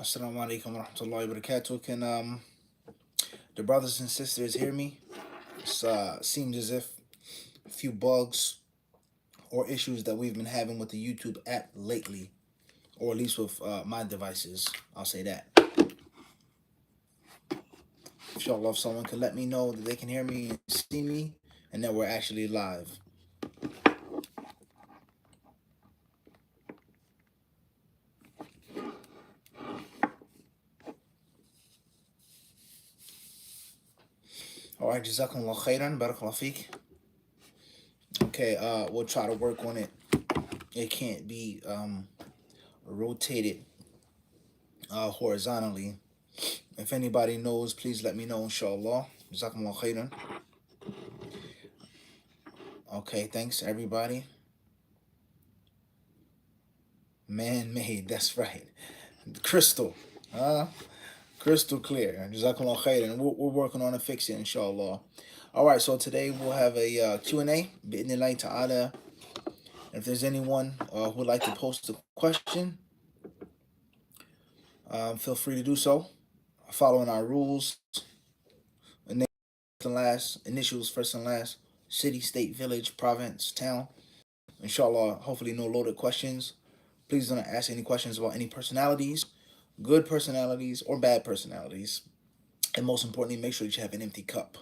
Assalamu alaikum wa rahmatullahi wa barakatuh. Can the brothers and sisters hear me? It seems as if a few bugs or issues that we've been having with the YouTube app lately, or at least with my devices. I'll say that. Inshallah, if someone could let me know that they can hear me and see me, and that we're actually live. All right, Jazakumullah khairan, barakallah feek. Okay, we'll try to work on it. It can't be rotated horizontally. If anybody knows, please let me know, inshallah. Jazakumullah khairan. Okay, thanks everybody. Man-made, that's right. Crystal. Crystal clear. Jazakumullah khairan. We're working on a fix it, inshallah. All right, so today we'll have a Q&A. Bi'idhnillahi ta'ala. If there's anyone who would like to post a question, feel free to do so. Following our rules. Name, first and last, initials, first and last, city, state, village, province, town. Inshallah, hopefully no loaded questions. Please don't ask any questions about any personalities, good personalities or bad personalities. And most importantly, make sure that you have an empty cup.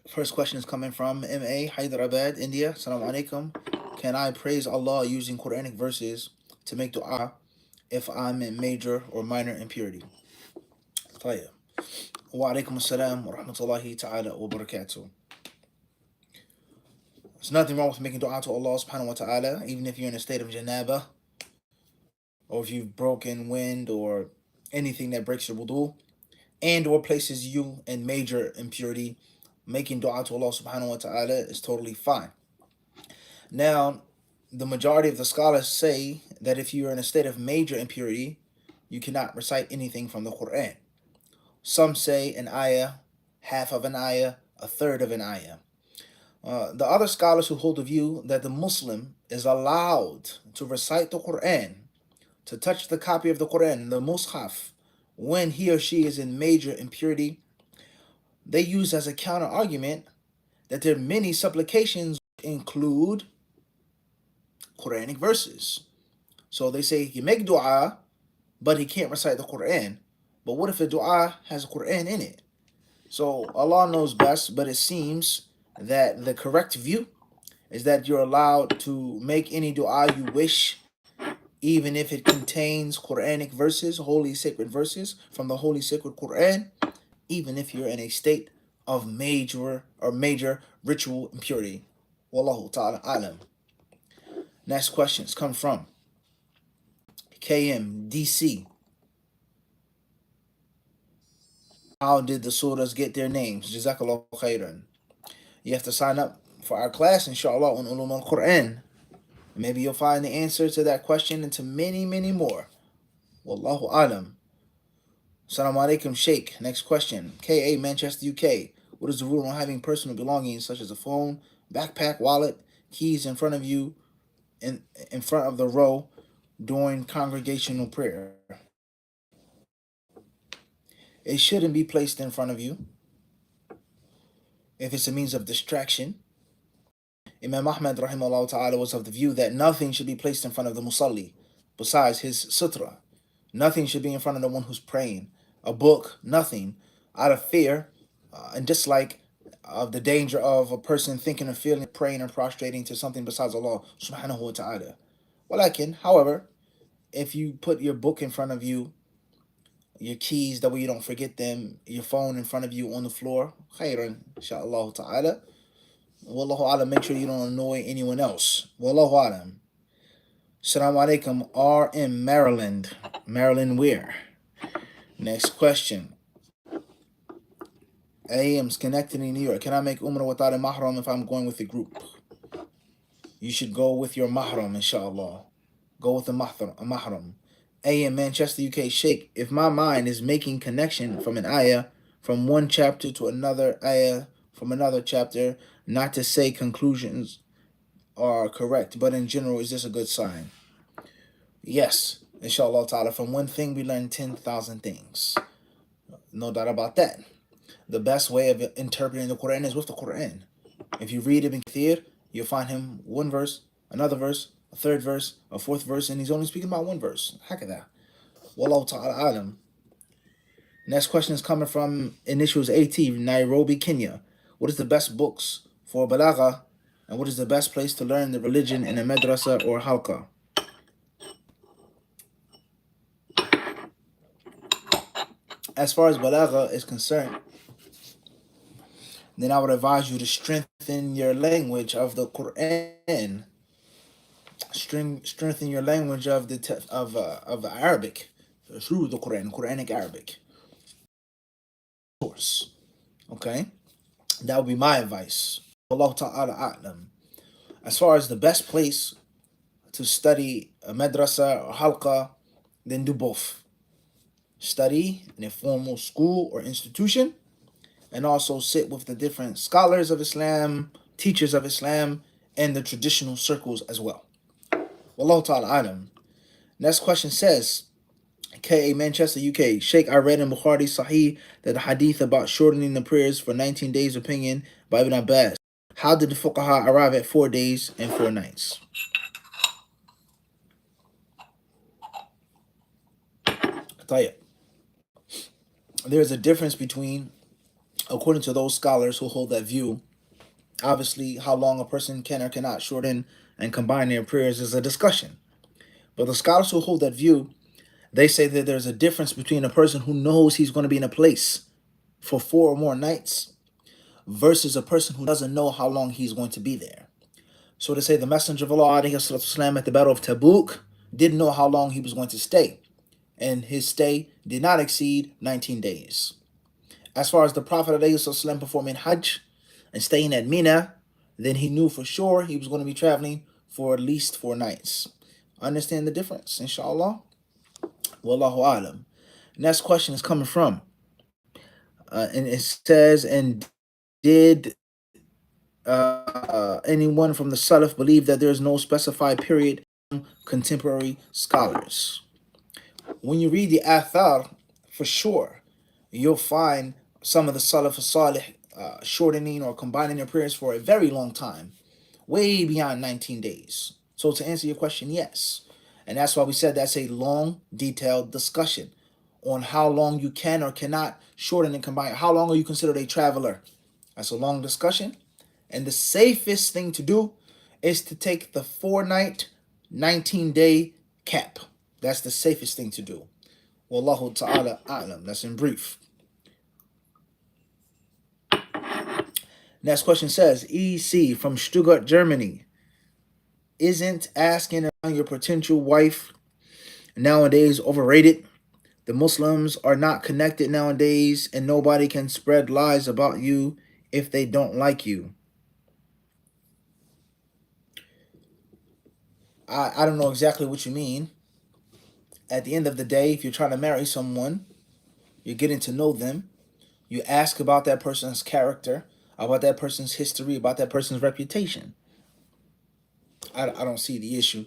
First question is coming from M.A. Hyderabad, India. Assalamu alaikum. Can I praise Allah using Quranic verses to make dua if I'm in major or minor impurity? طيب. Wa alaikum assalam wa rahmatullahi ta'ala wa barakatuh. There's nothing wrong with making dua to Allah subhanahu wa ta'ala, even if you're in a state of janaba, or if you've broken wind or anything that breaks your wudu, and or places you in major impurity. Making dua to Allah subhanahu wa ta'ala is totally fine. Now, the majority of the scholars say that if you're in a state of major impurity, you cannot recite anything from the Quran. Some say an ayah, half of an ayah, a third of an ayah. The other scholars who hold the view that the Muslim is allowed to recite the Quran, to touch the copy of the Quran, the Mus'haf, when he or she is in major impurity, they use as a counter argument that their many supplications include Quranic verses. So they say he can make dua, but he can't recite the Quran. But what if the dua has a Quran in it? So Allah knows best, but it seems that the correct view is that you're allowed to make any dua you wish, even if it contains Quranic verses, holy sacred verses from the holy sacred Quran, even if you're in a state of major ritual impurity. Wallahu ta'ala alam. Next questions come from KMDC. How did the surahs get their names? Jazakallah khairan. You have to sign up for our class, inshallah, on Ulum al-Quran. Maybe you'll find the answer to that question and to many, many more. Wallahu alam. Assalamu alaikum, Sheikh. Next question. KA, Manchester, UK. What is the rule on having personal belongings such as a phone, backpack, wallet, keys in front of you, in front of the row during congregational prayer? It shouldn't be placed in front of you if it's a means of distraction. Imam Ahmad rahimahullah ta'ala was of the view that nothing should be placed in front of the musalli besides his sutra. Nothing should be in front of the one who's praying. A book, nothing, out of fear and dislike of the danger of a person thinking and feeling, praying and prostrating to something besides Allah subhanahu wa ta'ala. However, if you put your book in front of you, your keys, that way you don't forget them, your phone in front of you on the floor, khairan, inshaAllah ta'ala. Wallahu alam, make sure you don't annoy anyone else. Wallahu alam. Assalamu alaikum, RM Maryland. Maryland where? Next question. AM's connected in New York. Can I make Umrah without a mahram if I'm going with a group? You should go with your mahram, inshallah. Go with a mahram. A in Manchester, UK, Sheikh, if my mind is making connection from an ayah from one chapter to another ayah from another chapter, not to say conclusions are correct, but in general, is this a good sign? Yes, inshallah ta'ala. From one thing, we learn 10,000 things. No doubt about that. The best way of interpreting the Quran is with the Quran. If you read Ibn Kathir, you'll find him one verse, another verse, a third verse, a fourth verse, and he's only speaking about one verse. Hakada. Wallahu ta'ala alam. Next question is coming from Initials AT, Nairobi, Kenya. What is the best books for Balagha, and what is the best place to learn the religion in a madrasa or halqa? As far as Balagha is concerned, then I would advise you to strengthen your language of the Quran, strengthen your language of of Arabic through the Quran, Quranic Arabic. Of course, okay, that would be my advice. Allah Ta'ala A'lam. As far as the best place to study a madrasa or halqa, then do both. Study in a formal school or institution, and also sit with the different scholars of Islam, teachers of Islam, and the traditional circles as well. Wallahu ta'ala alam. Next question says, K.A. Manchester, UK. Sheikh, I read in Bukhari Sahih that the hadith about shortening the prayers for 19 days opinion by Ibn Abbas. How did the fuqaha arrive at 4 days and 4 nights? There's a difference between, according to those scholars who hold that view, obviously how long a person can or cannot shorten and combine their prayers is a discussion. But the scholars who hold that view, they say that there's a difference between a person who knows he's going to be in a place for 4 or more nights versus a person who doesn't know how long he's going to be there. So to say the Messenger of Allah والسلام, at the Battle of Tabuk didn't know how long he was going to stay, and his stay did not exceed 19 days. As far as the Prophet ﷺ performing Hajj and staying at Mina, then he knew for sure he was going to be traveling for at least 4 nights. Understand the difference, inshallah? Wallahu alam. Next question is coming from, and it says, and did anyone from the Salaf believe that there is no specified period? Contemporary scholars. When you read the Athar, for sure, you'll find some of the Salaf Salih shortening or combining their prayers for a very long time, way beyond 19 days. So to answer your question, yes. And that's why we said that's a long, detailed discussion on how long you can or cannot shorten and combine. How long are you considered a traveler? That's a long discussion. And the safest thing to do is to take the 4-night, 19-day cap. That's the safest thing to do. Wallahu ta'ala a'lam. That's in brief. Next question says, EC from Stuttgart, Germany. Isn't asking around your potential wife nowadays overrated? The Muslims are not connected nowadays, and nobody can spread lies about you if they don't like you. I don't know exactly what you mean. At the end of the day, if you're trying to marry someone, you're getting to know them. You ask about that person's character, about that person's history, about that person's reputation. I don't see the issue.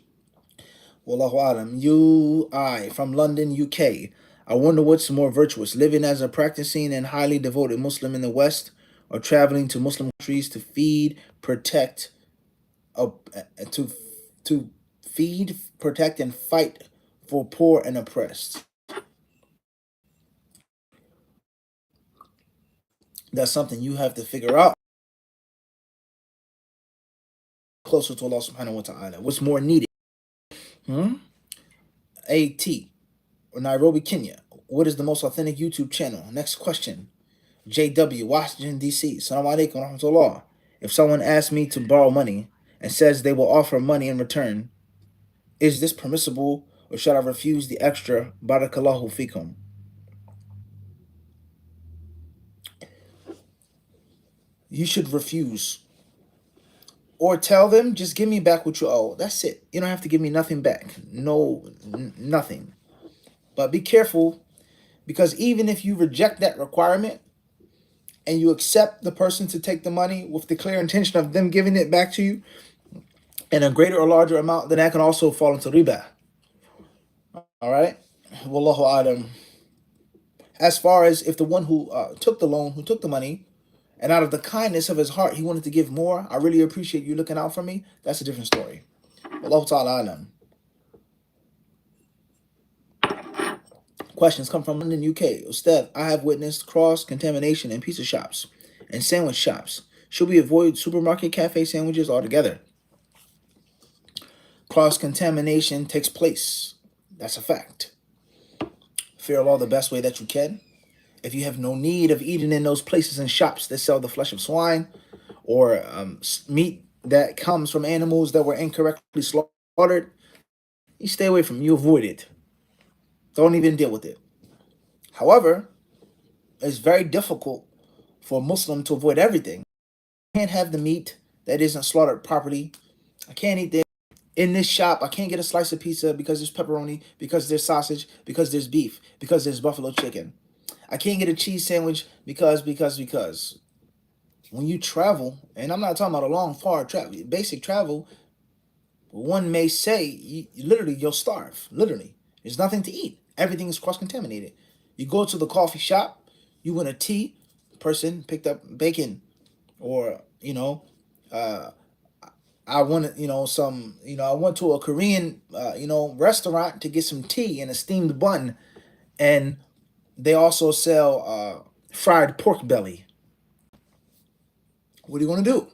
Wallahu alam. UI from London, UK. I wonder what's more virtuous, living as a practicing and highly devoted Muslim in the West, or traveling to Muslim countries to feed, protect, to feed, protect, and fight for poor and oppressed. That's something you have to figure out. Closer to Allah subhanahu wa ta'ala. What's more needed? AT, or Nairobi, Kenya. What is the most authentic YouTube channel? Next question. JW, Washington, D.C. Assalamu alaikum wa rahmatullah. If someone asks me to borrow money and says they will offer money in return, is this permissible, or should I refuse the extra? Barakallahu fikum. You should refuse. Or tell them, just give me back what you owe. That's it. You don't have to give me nothing back. No, nothing. But be careful, because even if you reject that requirement and you accept the person to take the money with the clear intention of them giving it back to you in a greater or larger amount, then that can also fall into riba. All right? Wallahu alam. As far as if the one who took the loan, who took the money, and out of the kindness of his heart, he wanted to give more, I really appreciate you looking out for me, that's a different story. Wallahu ta'ala alam. Questions come from London, UK. Ustad, I have witnessed cross-contamination in pizza shops and sandwich shops. Should we avoid supermarket cafe sandwiches altogether? Cross-contamination takes place. That's a fact. Fear Allah the best way that you can. If you have no need of eating in those places and shops that sell the flesh of swine or meat that comes from animals that were incorrectly slaughtered, you stay away from it. You avoid it. Don't even deal with it. However, it's very difficult for a Muslim to avoid everything. I can't have the meat that isn't slaughtered properly. I can't eat in this shop. I can't get a slice of pizza because there's pepperoni, because there's sausage, because there's beef, because there's buffalo chicken. I can't get a cheese sandwich because. When you travel, and I'm not talking about a long, far travel, basic travel, one may say, literally, you'll starve. Literally. There's nothing to eat. Everything is cross-contaminated. You go to the coffee shop, you want a tea, person picked up bacon, or, I wanted, I went to a Korean, restaurant to get some tea and a steamed bun, and they also sell fried pork belly. What are you going to do?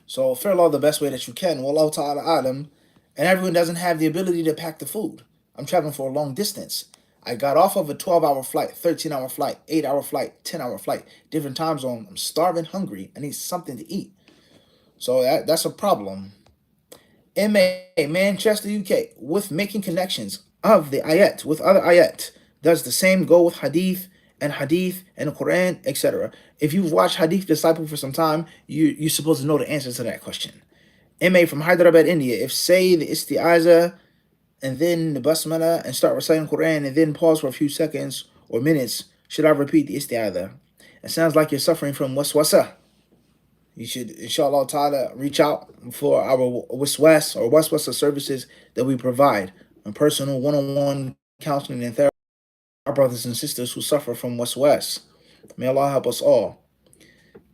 So, fear Allah the best way that you can. Wallahu ta'ala alam. And everyone doesn't have the ability to pack the food. I'm traveling for a long distance. I got off of a 12-hour flight, 13-hour flight, 8-hour flight, 10-hour flight, different time zone. I'm starving, hungry. I need something to eat. So that's a problem. MA, Manchester, UK, with making connections of the ayat with other ayat. Does the same go with hadith and the Quran, etc.? If you've watched HadithDisciple for some time, you're supposed to know the answer to that question. MA from Hyderabad, India. If say the isti'aza and then the basmala and start reciting Quran and then pause for a few seconds or minutes, should I repeat the isti'aza? It sounds like you're suffering from waswasa. You should, inshallah ta'ala, reach out for our waswas or waswasa services that we provide on personal one-on-one counseling and therapy. Our brothers and sisters who suffer from waswas. May Allah help us all.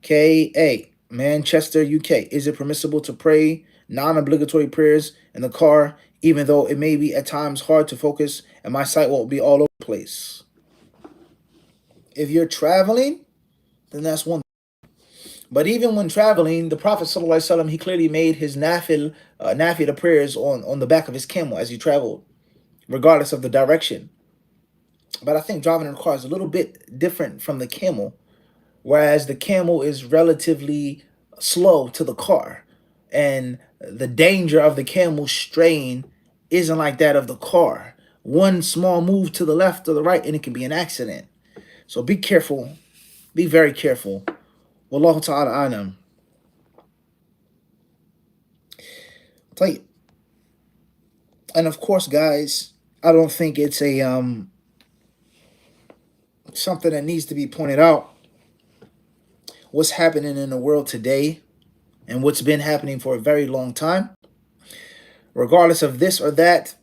KA, Manchester, UK. Is it permissible to pray non-obligatory prayers in the car, even though it may be at times hard to focus and my sight won't be all over the place? If you're traveling, then that's one. But even when traveling, the Prophet ﷺ, he clearly made his nafila prayers on the back of his camel as he traveled, regardless of the direction. But I think driving in a car is a little bit different from the camel, whereas the camel is relatively slow to the car, and the danger of the camel straying isn't like that of the car. One small move to the left or the right, and it can be an accident. So be careful. Be very careful. Wallahu ta'ala alam. And of course, guys, I don't think it's a something that needs to be pointed out. What's happening in the world today and what's been happening for a very long time, regardless of this or that,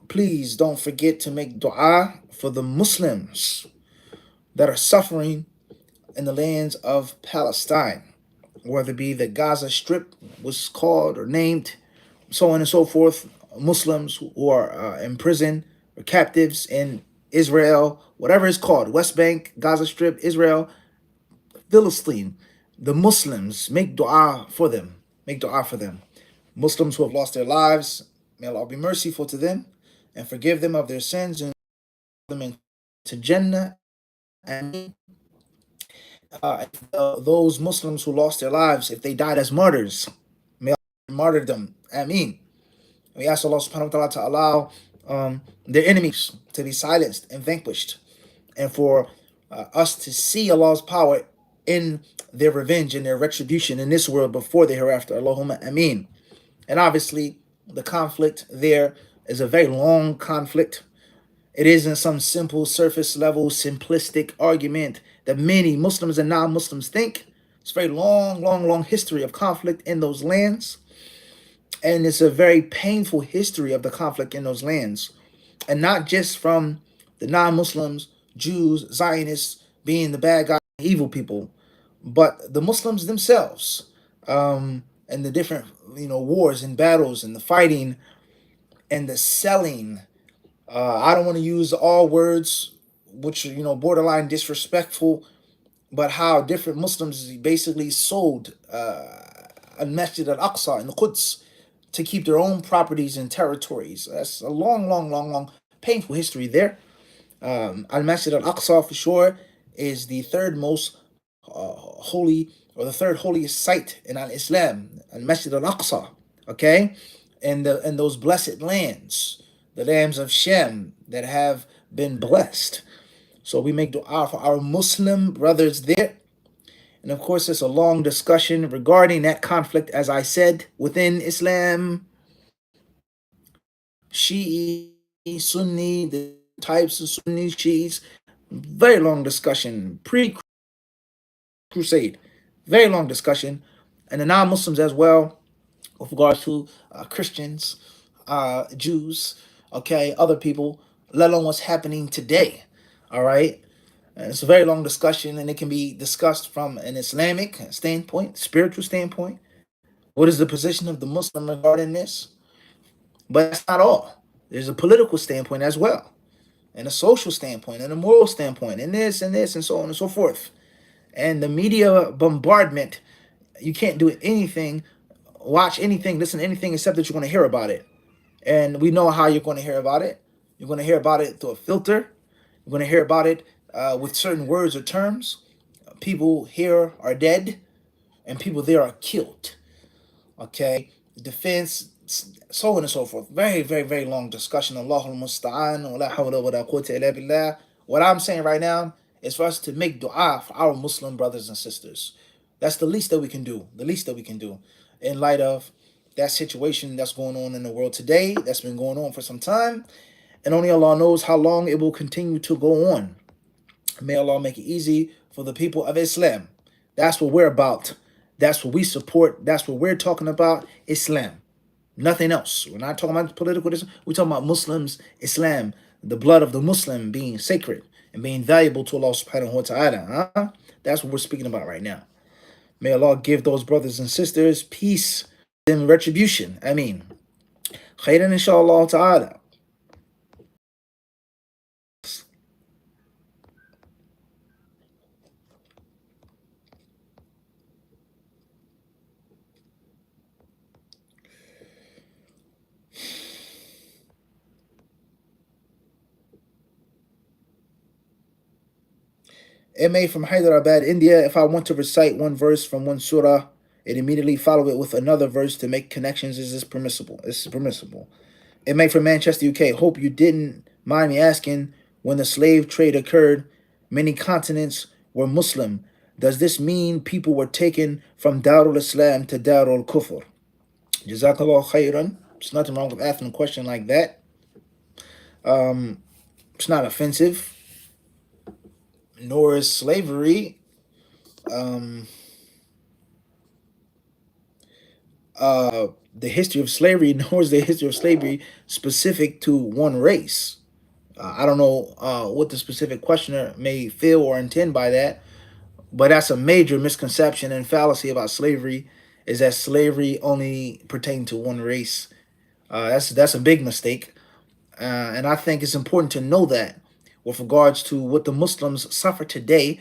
please don't forget to make dua for the Muslims that are suffering in the lands of Palestine, whether it be the Gaza Strip was called or named, so on and so forth. Muslims who are in prison or captives in Israel, whatever it's called, West Bank, Gaza Strip, Israel, Philistine, the Muslims, make dua for them. Make dua for them. Muslims who have lost their lives, may Allah be merciful to them and forgive them of their sins and them into Jannah. And those Muslims who lost their lives, if they died as martyrs, may Allah martyr them. Ameen. We ask Allah subhanahu wa ta'ala to allow their enemies to be silenced and vanquished, and for us to see Allah's power in their revenge and their retribution in this world before the hereafter. Allahumma ameen. And obviously, the conflict there is a very long conflict. It isn't some simple surface level simplistic argument that many Muslims and non-Muslims think. It's a very long, long, long history of conflict in those lands, and it's a very painful history of the conflict in those lands, and not just from the non-Muslims, Jews, Zionists being the bad guys, evil people, but the Muslims themselves, and the different wars and battles and the fighting and the selling. I don't want to use all words which are borderline disrespectful, but how different Muslims basically sold Al Masjid Al Aqsa in the Quds to keep their own properties and territories. That's a long, long, long, long painful history there. Al Masjid Al Aqsa for sure is the third most holy, or the third holiest site in Al Islam, Al Masjid Al Aqsa. Okay, and those blessed lands, the lands of Shem that have been blessed. So we make dua for our Muslim brothers there. And of course, it's a long discussion regarding that conflict, as I said, within Islam, Shi'i, Sunni, the types of Sunni, Shi'is. Very long discussion, pre-crusade. Very long discussion. And the non-Muslims as well, with regards to Christians, Jews, okay, other people, let alone what's happening today. All right. And it's a very long discussion, and it can be discussed from an Islamic standpoint, spiritual standpoint. What is the position of the Muslim regarding this? But that's not all. There's a political standpoint as well, and a social standpoint, and a moral standpoint, and this, and so on and so forth. And the media bombardment, you can't do anything, watch anything, listen to anything, except that you're going to hear about it. And we know how you're going to hear about it. You're going to hear about it through a filter. You're going to hear about it with certain words or terms. People here are dead, and people there are killed. Okay, defense, so on and so forth. Very, very, very long discussion. Allahul musta'an, wa la hawla wa la quwwata illa billah. What I'm saying right now is for us to make dua for our Muslim brothers and sisters. That's the least that we can do. The least that we can do in light of that situation that's going on in the world today, that's been going on for some time, and only Allah knows how long it will continue to go on. May Allah make it easy for the people of Islam. That's what we're about. That's what we support. That's what we're talking about. Islam. Nothing else. We're not talking about political. We're talking about Muslims, Islam, the blood of the Muslim being sacred and being valuable to Allah subhanahu wa ta'ala. Huh? That's what we're speaking about right now. May Allah give those brothers and sisters peace and retribution. Ameen. Khairan inshallah ta'ala. MA from Hyderabad, India. If I want to recite one verse from one surah and immediately follow it with another verse to make connections, is this permissible? This is permissible. MA from Manchester, UK. Hope you didn't mind me asking, when the slave trade occurred, many continents were Muslim. Does this mean people were taken from Darul Islam to Darul Kufr? Jazakallah khairan. There's nothing wrong with asking a question like that. It's not offensive, nor is slavery the history of slavery, nor is the history of slavery specific to one race. I don't know what the specific questioner may feel or intend by that, but that's a major misconception and fallacy about slavery, is that slavery only pertained to one race. That's a big mistake. And I think it's important to know that with regards to what the Muslims suffer today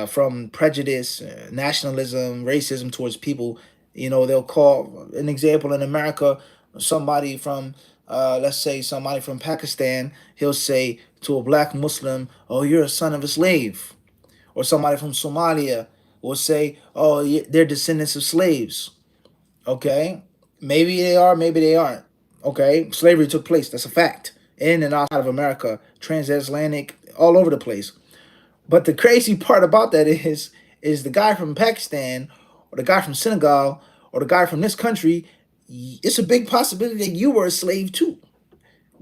from prejudice, nationalism, racism towards people. They'll call an example in America, somebody from, let's say, somebody from Pakistan, he'll say to a black Muslim, "Oh, you're a son of a slave." Or somebody from Somalia will say, "Oh, they're descendants of slaves." Okay, maybe they are, maybe they aren't. Okay, slavery took place. That's a fact. In and outside of America, transatlantic, all over the place. But the crazy part about that is the guy from Pakistan, or the guy from Senegal, or the guy from this country. It's a big possibility that you were a slave too.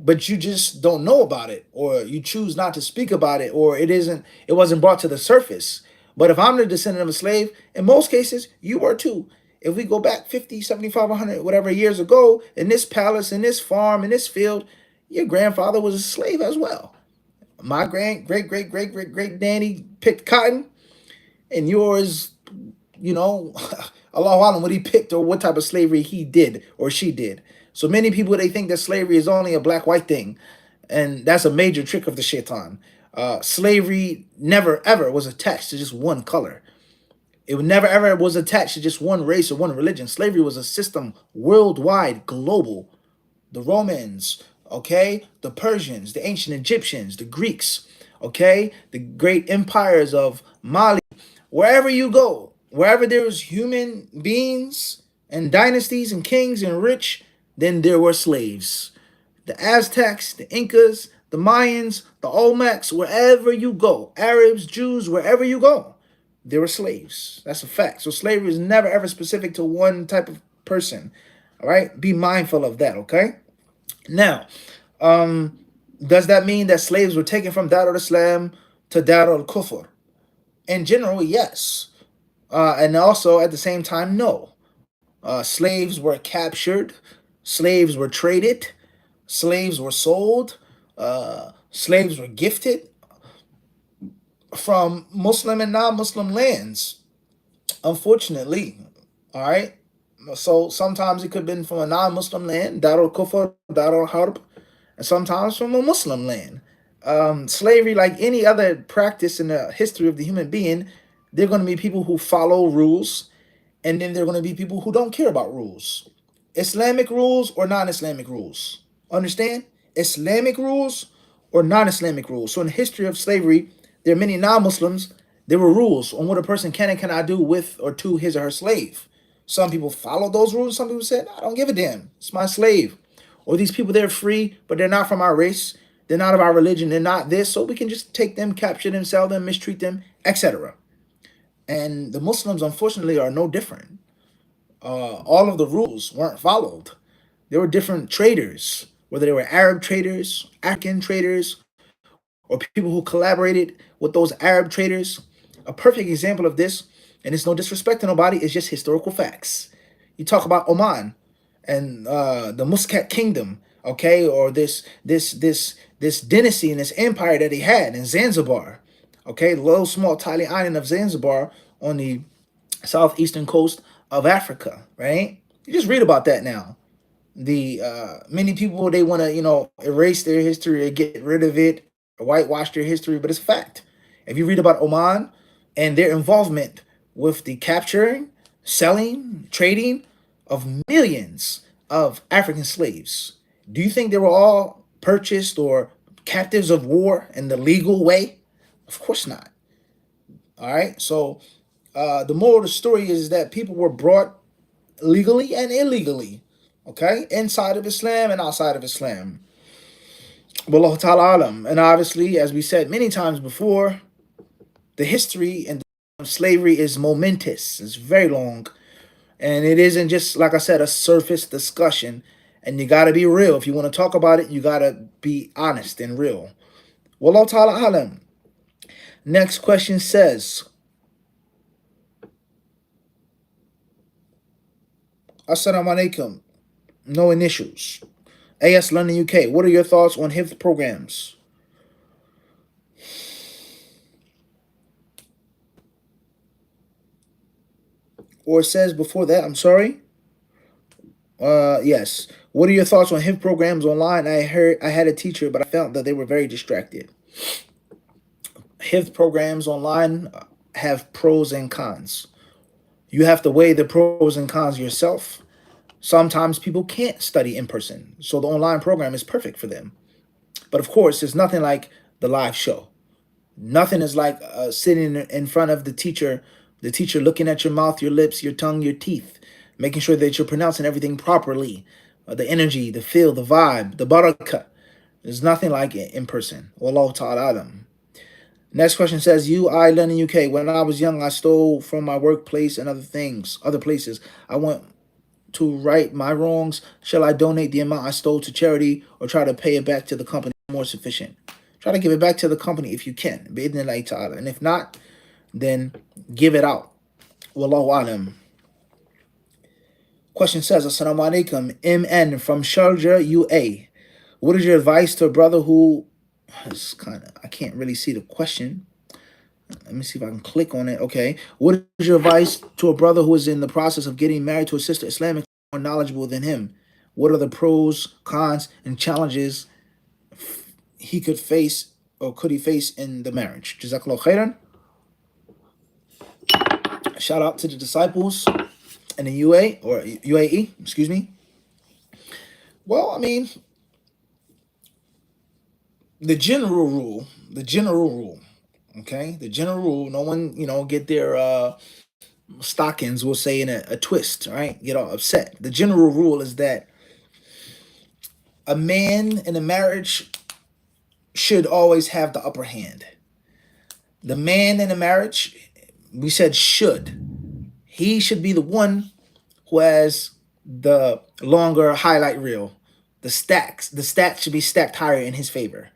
but you just don't know about it, or you choose not to speak about it, or it wasn't brought to the surface. But if I'm the descendant of a slave, in most cases you were too. If we go back 50, 75, 100 whatever years ago, in this palace, in this farm, in this field, your grandfather was a slave as well. My great nanny picked cotton, and yours, you know, Allah Alam, what he picked or what type of slavery he did or she did. So many people, they think that slavery is only a black white thing, and that's a major trick of the shaitan. Slavery never ever was attached to just one color. It never ever was attached to just one race or one religion. Slavery was a system worldwide, global. The Romans, okay, the Persians, the ancient Egyptians, the Greeks, okay, the great empires of Mali. Wherever you go, wherever there was human beings and dynasties and kings and rich, then there were slaves. The Aztecs, the Incas, the Mayans, the Olmecs, wherever you go, Arabs, Jews, wherever you go, there were slaves. That's a fact. So slavery is never ever specific to one type of person. All right, be mindful of that. Okay. Now, does that mean that slaves were taken from Dar al-Islam to Dar al-Kufr? In general, yes. And also at the same time, no. Slaves were captured, slaves were traded, slaves were sold, slaves were gifted from Muslim and non-Muslim lands, unfortunately. All right. So sometimes it could have been from a non-Muslim land, Dar al-Kufr, Dar al-Harb, and sometimes from a Muslim land. Slavery, like any other practice in the history of the human being, there are going to be people who follow rules, and then there are going to be people who don't care about rules. Islamic rules or non-Islamic rules. Understand? Islamic rules or non-Islamic rules. So in the history of slavery, there are many non-Muslims. There were rules on what a person can and cannot do with or to his or her slave. Some people followed those rules. Some people said, I don't give a damn. It's my slave. Or these people, they're free, but they're not from our race. They're not of our religion. They're not this. So we can just take them, capture them, sell them, mistreat them, etc. And the Muslims, unfortunately, are no different. All of the rules weren't followed. There were different traders, whether they were Arab traders, African traders, or people who collaborated with those Arab traders. A perfect example of this, and it's no disrespect to nobody, is just historical facts. You talk about Oman and the Muscat Kingdom, okay, or this dynasty and this empire that he had in Zanzibar, okay, the little small tiny island of Zanzibar on the southeastern coast of Africa, right? You just read about that now. The many people, they want to erase their history or get rid of it or whitewash their history, but it's a fact. If you read about Oman and their involvement with the capturing, selling, trading of millions of African slaves, do you think they were all purchased or captives of war in the legal way? Of course not. All right. So the moral of the story is that people were brought legally and illegally, okay, inside of Islam and outside of Islam. Wallahu ta'ala alam. And obviously, as we said many times before, the history and slavery is momentous. It's very long. And it isn't just, like I said, a surface discussion. And you got to be real. If you want to talk about it, you got to be honest and real. Wallahu ta'ala alam. Next question says, Assalamu alaikum. No initials. AS London, UK. What are your thoughts on HIF programs? Or it says before that, I'm sorry. Yes. What are your thoughts on HIF programs online? I heard I had a teacher, but I felt that they were very distracted. HIF programs online have pros and cons. You have to weigh the pros and cons yourself. Sometimes people can't study in person, so the online program is perfect for them. But of course, it's nothing like the live show. Nothing is like sitting in front of the teacher looking at your mouth, your lips, your tongue, your teeth, making sure that you're pronouncing everything properly. The energy, the feel, the vibe, the barakah. There's nothing like it in person. Wallahu ta'ala alam. Next question says, I London, UK. When I was young, I stole from my workplace and other places. I went to right my wrongs? Shall I donate the amount I stole to charity or try to pay it back to the company more sufficient? Try to give it back to the company if you can. Bi'idhnillahi ta'ala. And if not, then give it out. Wallahu alam. Question says, Assalamu alaikum. MN from Sharjah, UA. What is your advice to a brother who is I can't really see the question. Let me see if I can click on it. Okay. What is your advice to a brother who is in the process of getting married to a sister Islamic more knowledgeable than him? What are the pros, cons, and challenges he could face or could he face in the marriage? Jazakallah khairan. Shout out to the disciples in the UA or UAE, excuse me. Well, I mean, the general rule, okay? The general rule, no one, get their stockings, we'll say, in a twist, right? Get all upset. The general rule is that a man in a marriage should always have the upper hand. The man in a marriage, we said should. He should be the one who has the longer highlight reel. The stats should be stacked higher in his favor.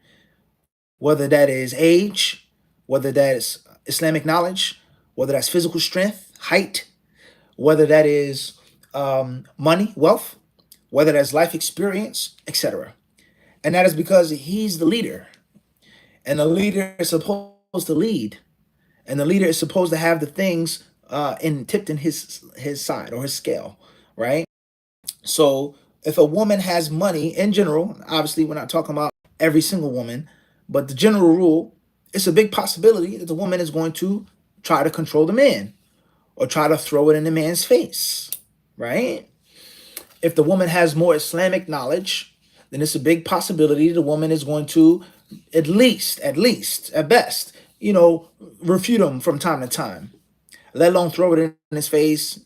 Whether that is age, whether that is Islamic knowledge, whether that's physical strength, height, whether that is money, wealth, whether that's life experience, etc. And that is because he's the leader. And the leader is supposed to lead. And the leader is supposed to have the things tipped in his side or his scale, right? So if a woman has money in general, obviously we're not talking about every single woman, but the general rule, it's a big possibility that the woman is going to try to control the man or try to throw it in the man's face, right? If the woman has more Islamic knowledge, then it's a big possibility the woman is going to at least, at best, refute him from time to time, let alone throw it in his face.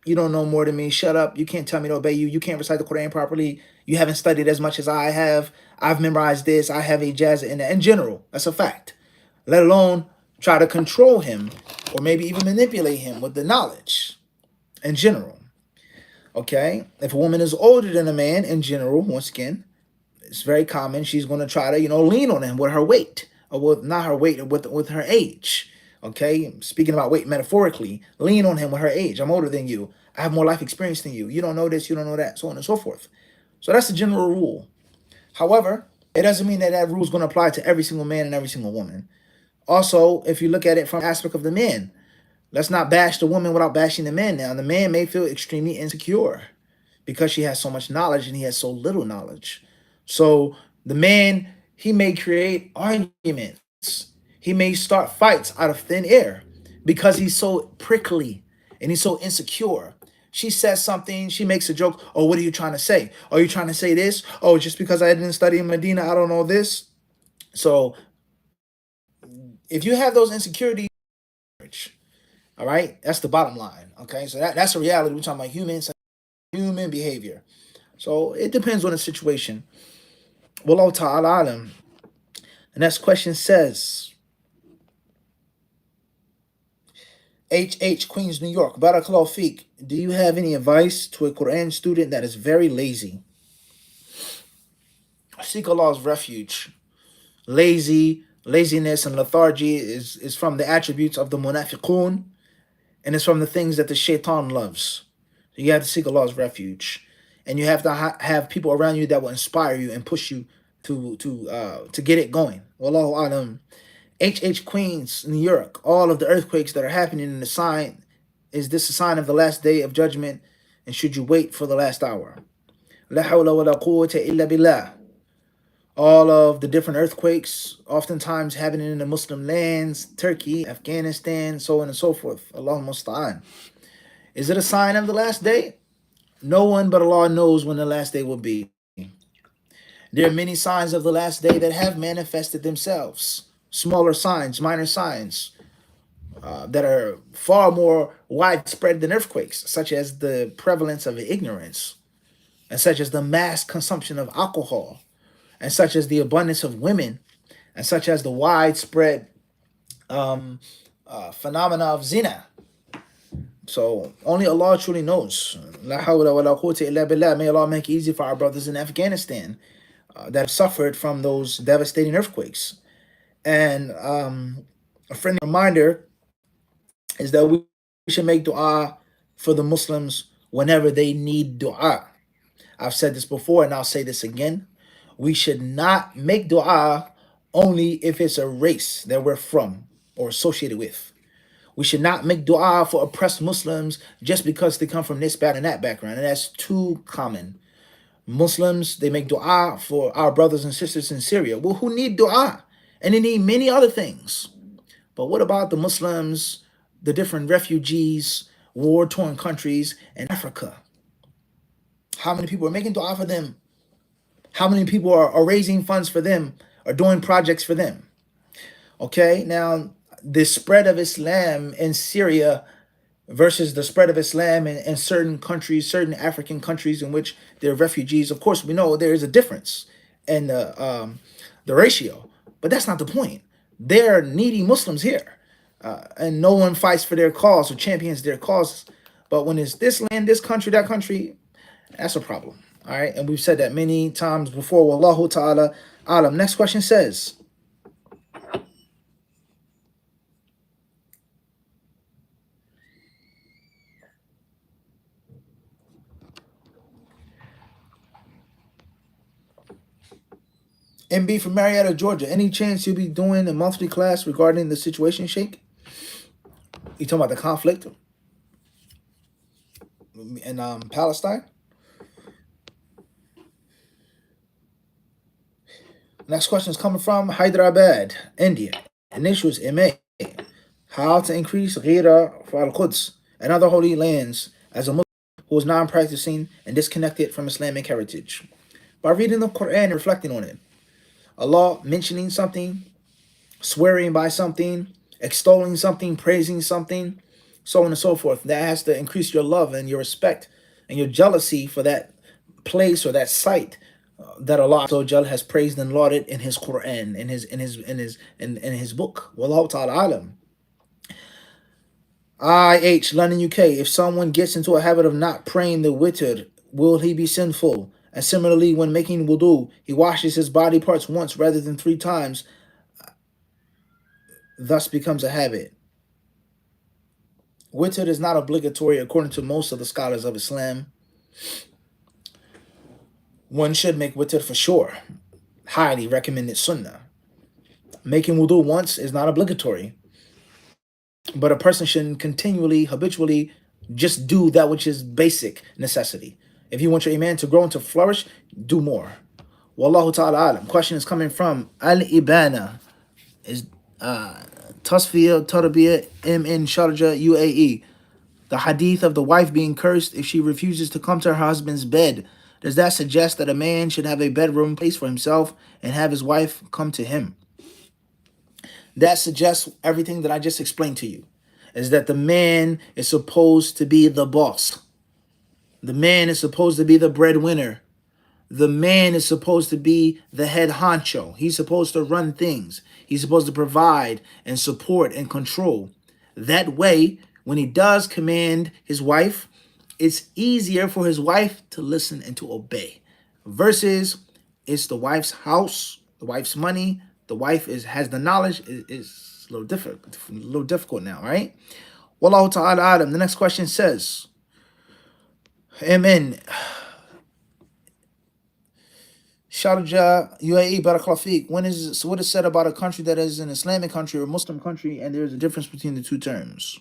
You don't know more than me. Shut up. You can't tell me to obey you. You can't recite the Quran properly. You haven't studied as much as I have. I've memorized this. I have ijazah in general. That's a fact. Let alone try to control him or maybe even manipulate him with the knowledge in general. Okay? If a woman is older than a man in general, once again, it's very common. She's going to try to, lean on him with her weight, or with not her weight, with her age. Okay, speaking about weight metaphorically, lean on him with her age. I'm older than you. I have more life experience than you. You don't know this, you don't know that, so on and so forth. So that's the general rule. However, it doesn't mean that that rule is going to apply to every single man and every single woman. Also, if you look at it from the aspect of the men, let's not bash the woman without bashing the man. Now, the man may feel extremely insecure because she has so much knowledge and he has so little knowledge. So the man, he may create arguments. He may start fights out of thin air because he's so prickly and he's so insecure. She says something, she makes a joke. Oh, what are you trying to say? Are you trying to say this? Oh, just because I didn't study in Medina, I don't know this. So if you have those insecurities, all right, that's the bottom line. Okay, so that's the reality. We're talking about human behavior. So it depends on the situation. Wallahu ta'ala alam. The next question says, HH Queens, New York. Barakallahu feek. Do you have any advice to a Quran student that is very lazy? Seek Allah's refuge. Laziness and lethargy is from the attributes of the munafiqun, and it's from the things that the shaitan loves. So you have to seek Allah's refuge, and you have to have people around you that will inspire you and push you to get it going. Wallahu alam. HH Queens, New York. All of the earthquakes that are happening in the sign, is this a sign of the last day of judgment? And should you wait for the last hour? La hawla wa la quwwata illa billah. All of the different earthquakes, oftentimes happening in the Muslim lands, Turkey, Afghanistan, so on and so forth. Allah musta'an. Is it a sign of the last day? No one but Allah knows when the last day will be. There are many signs of the last day that have manifested themselves. Smaller signs, minor signs that are far more widespread than earthquakes, such as the prevalence of ignorance, and such as the mass consumption of alcohol, and such as the abundance of women, and such as the widespread phenomena of zina. So only Allah truly knows. La hawla wa la quwwata illa billah. May Allah make it easy for our brothers in Afghanistan that have suffered from those devastating earthquakes. And a friendly reminder is that we should make dua for the Muslims whenever they need dua. I've said this before and I'll say this again. We should not make dua only if it's a race that we're from or associated with. We should not make dua for oppressed Muslims just because they come from this bad and that background. And that's too common. Muslims, they make dua for our brothers and sisters in Syria. Well, who need dua? And they need many other things. But what about the Muslims, the different refugees, war-torn countries in Africa? How many people are making dua for them? How many people are raising funds for them, or doing projects for them? Okay, now the spread of Islam in Syria versus the spread of Islam in certain countries, certain African countries in which there are refugees. Of course, we know there is a difference in the ratio, but that's not the point. There are needy Muslims here, and no one fights for their cause or champions their causes. But when it's this land, this country, that country, that's a problem. All right, and we've said that many times before. Wallahu ta'ala alam. Next question says, MB from Marietta, Georgia. Any chance you'll be doing a monthly class regarding the situation, Sheikh? You talking about the conflict in Palestine? Next question is coming from Hyderabad, India. Initials MA. How to increase ghira for al-Quds and other holy lands as a Muslim who is non-practicing and disconnected from Islamic heritage. By reading the Quran and reflecting on it. Allah mentioning something, swearing by something, extolling something, praising something, so on and so forth. That has to increase your love and your respect and your jealousy for that place or that site that Allah has praised and lauded in His Quran, in His book. Wallahu ta'ala alam. IH, London, UK. If someone gets into a habit of not praying the witr, will he be sinful? And similarly, when making wudu, he washes his body parts once rather than 3 times, thus becomes a habit. Witr is not obligatory according to most of the scholars of Islam. One should make witr for sure. Highly recommended sunnah. Making wudu once is not obligatory. But a person shouldn't continually, habitually just do that which is basic necessity. If you want your iman to grow and to flourish, do more. Wallahu ta'ala alam. Question is coming from Al-Ibana. Is Tasfiyah Tarbiyah MN Sharjah UAE. The hadith of the wife being cursed if she refuses to come to her husband's bed. Does that suggest that a man should have a bedroom place for himself and have his wife come to him? That suggests everything that I just explained to you. Is that the man is supposed to be the boss. The man is supposed to be the breadwinner. The man is supposed to be the head honcho. He's supposed to run things. He's supposed to provide and support and control. That way, when he does command his wife, it's easier for his wife to listen and to obey. Versus, it's the wife's house, the wife's money, the wife has the knowledge. It's a little difficult now, right? Wallahu ta'ala alam. The next question says, Amen. Sharjah, UAE, Barakallahu Feek. What is said about a country that is an Islamic country or a Muslim country, and there's a difference between the two terms?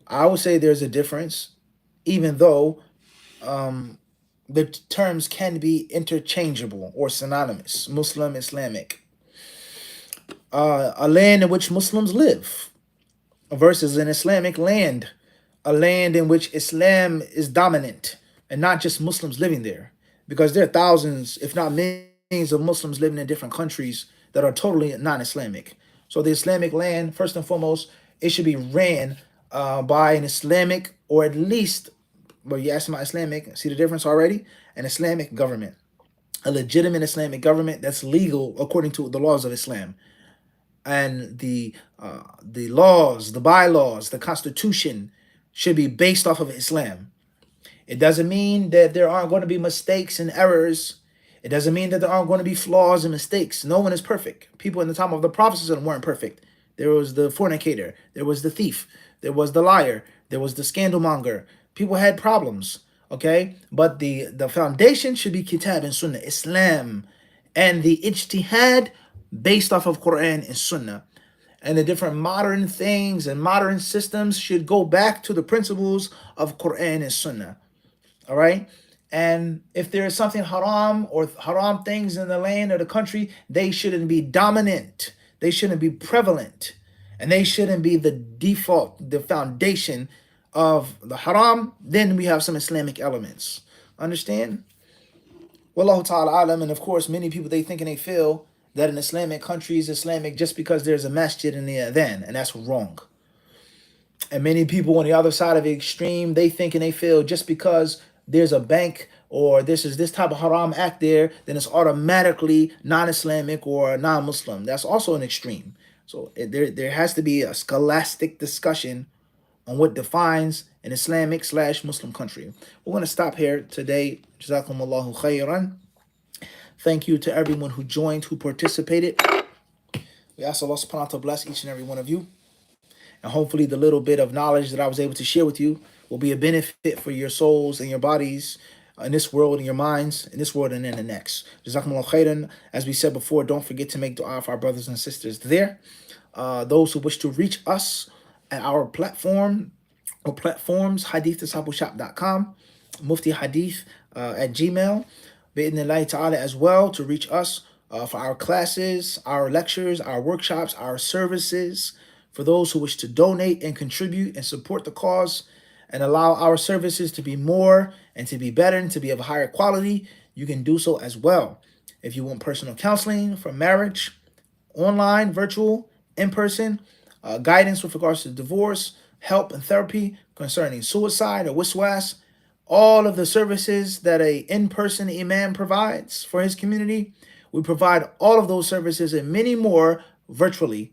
I would say there's a difference, even though the terms can be interchangeable or synonymous. Muslim, Islamic. A land in which Muslims live versus an Islamic land. A land in which Islam is dominant and not just Muslims living there. Because there are thousands, if not millions of Muslims living in different countries that are totally non-Islamic. So the Islamic land, first and foremost, it should be ran by an Islamic, or at least, well, you asked about Islamic, see the difference already? An Islamic government. A legitimate Islamic government that's legal according to the laws of Islam. and the laws, the bylaws, the constitution should be based off of Islam. It doesn't mean that there aren't going to be mistakes and errors. It doesn't mean that there aren't going to be flaws and mistakes. No one is perfect. People in the time of the prophets weren't perfect. There was the fornicator, there was the thief, there was the liar, there was the scandalmonger. People had problems, okay? But the foundation should be Kitab and Sunnah, Islam, and the ijtihad based off of Quran and Sunnah. And the different modern things and modern systems should go back to the principles of Quran and Sunnah. All right. And if there is something haram or haram things in the land or the country, they shouldn't be dominant. They shouldn't be prevalent. And they shouldn't be the default, the foundation of the haram. Then we have some Islamic elements. Understand? Wallahu ta'ala alam. And of course, many people, they think and they feel that an Islamic country is Islamic just because there's a masjid in the adhan. And that's wrong. And many people on the other side of the extreme, they think and they feel just because there's a bank or this is this type of haram act there, then it's automatically non-Islamic or non-Muslim. That's also an extreme. So there has to be a scholastic discussion on what defines an Islamic / Muslim country. We're going to stop here today. Jazakumullahu khairan. Thank you to everyone who joined, who participated. We ask Allah subhanahu wa ta'ala to bless each and every one of you. And hopefully the little bit of knowledge that I was able to share with you will be a benefit for your souls and your bodies in this world and your minds in this world and in the next. Jazakumullah khairan. As we said before, don't forget to make dua for our brothers and sisters there. Those who wish to reach us at our platform or platforms, HadithDiscipleshop.com, muftihadith at Gmail, bi'idhnillahi ta'ala as well, to reach us for our classes, our lectures, our workshops, our services. For those who wish to donate and contribute and support the cause and allow our services to be more and to be better and to be of higher quality, you can do so as well. If you want personal counseling for marriage, online, virtual, in person, guidance with regards to divorce, help and therapy concerning suicide or wiswas, all of the services that a in-person imam provides for his community, we provide all of those services and many more virtually.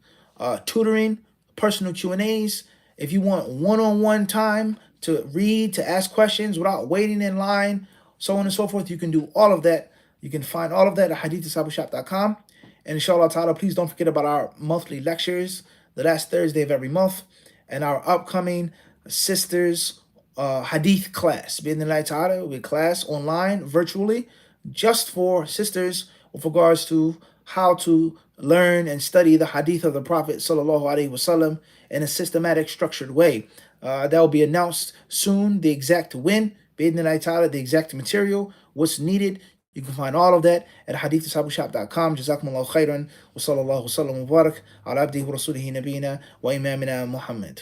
Tutoring, personal Q&As. If you want one-on-one time to read, to ask questions without waiting in line, so on and so forth, you can do all of that. You can find all of that at HadithDiscipleshop.com. And inshallah ta'ala, please don't forget about our monthly lectures, the last Thursday of every month, and our upcoming Sisters Hadith class. Bi'idhnillahi ta'ala, will be class online, virtually, just for sisters with regards to how to learn and study the hadith of the Prophet sallallahu alaihi wasallam in a systematic, structured way. That will be announced soon, the exact when, bi'idhnillahi ta'ala, the exact material, what's needed. You can find all of that at hadithdiscipleshop.com. Jazakumullahu khairan wa sallallahu wa sallam wa barak ala abdihi wa rasulihi nabiyina wa imamina Muhammad.